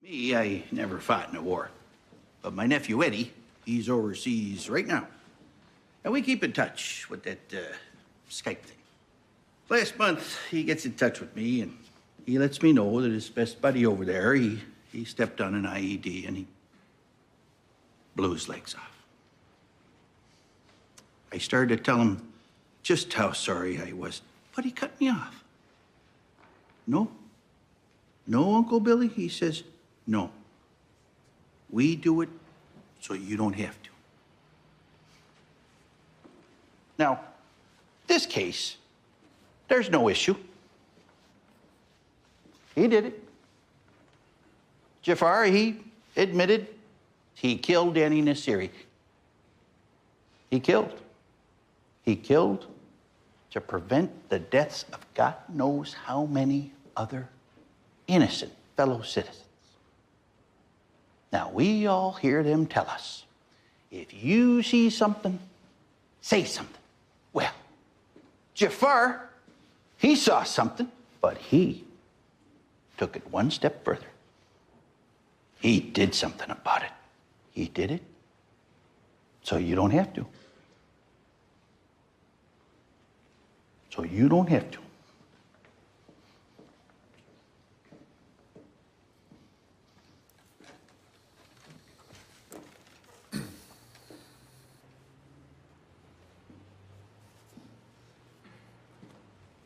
Me, I never fought in a war. But my nephew Eddie, he's overseas right now. And we keep in touch with that Skype thing. Last month, he gets in touch with me and he lets me know that his best buddy over there, he stepped on an IED and he blew his legs off. I started to tell him just how sorry I was, but he cut me off. No, Uncle Billy, he says, no. We do it so you don't have to. Now, this case, there's no issue. He did it. Jafar, he admitted he killed Danny Nassiri. He killed to prevent the deaths of God knows how many other innocent fellow citizens. Now, we all hear them tell us, if you see something, say something. Well, Jafar, he saw something, but he took it one step further. He did something about it. He did it so you don't have to. So you don't have to.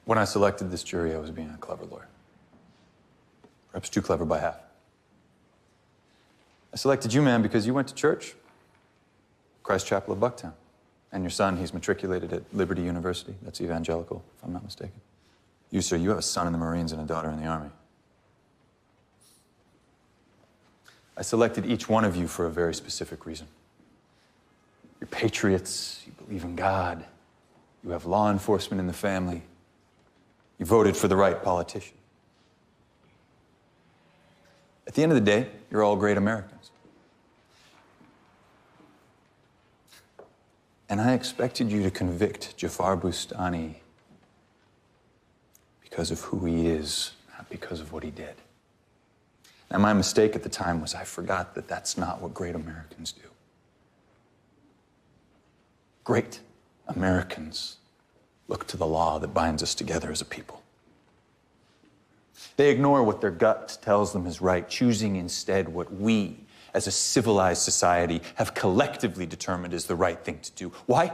When I selected this jury, I was being a clever lawyer. Perhaps too clever by half. I selected you, man, because you went to church, Christ Chapel of Bucktown. And your son, he's matriculated at Liberty University. That's evangelical, if I'm not mistaken. You, sir, you have a son in the Marines and a daughter in the Army. I selected each one of you for a very specific reason. You're patriots, you believe in God, you have law enforcement in the family, you voted for the right politician. At the end of the day, you're all great Americans. And I expected you to convict Jafar Bustani because of who he is, not because of what he did. Now, my mistake at the time was I forgot that that's not what great Americans do. Great Americans look to the law that binds us together as a people. They ignore what their gut tells them is right, choosing instead what we, as a civilized society, have collectively determined is the right thing to do. Why?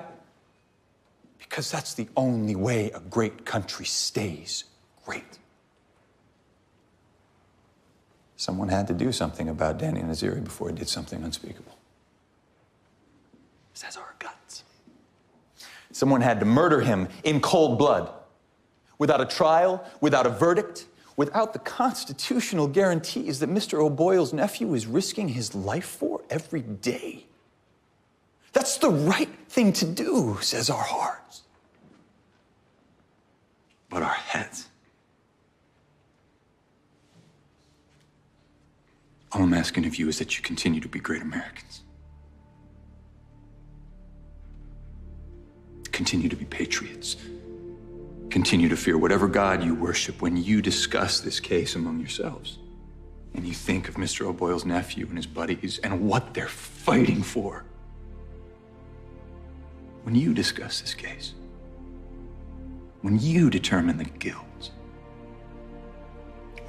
Because that's the only way a great country stays great. Someone had to do something about Danny Nassiri before he did something unspeakable. This has our guts. Someone had to murder him in cold blood, without a trial, without a verdict, without the constitutional guarantees that Mr. O'Boyle's nephew is risking his life for every day. That's the right thing to do, says our hearts. But our heads. All I'm asking of you is that you continue to be great Americans. Continue to be patriots. Continue to fear whatever God you worship when you discuss this case among yourselves. And you think of Mr. O'Boyle's nephew and his buddies and what they're fighting for. When you discuss this case, when you determine the guilt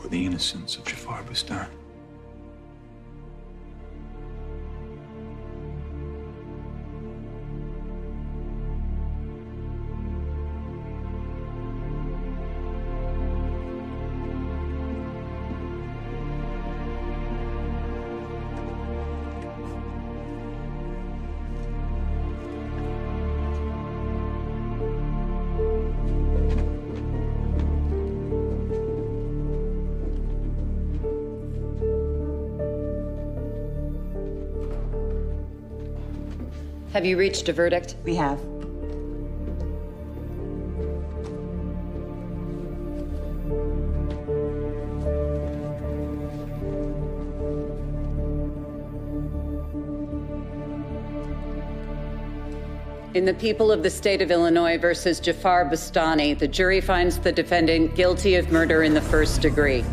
or the innocence of Jafar Bustani. Have you reached a verdict? We have. In the people of the state of Illinois versus Jafar Bustani, the jury finds the defendant guilty of murder in the first degree.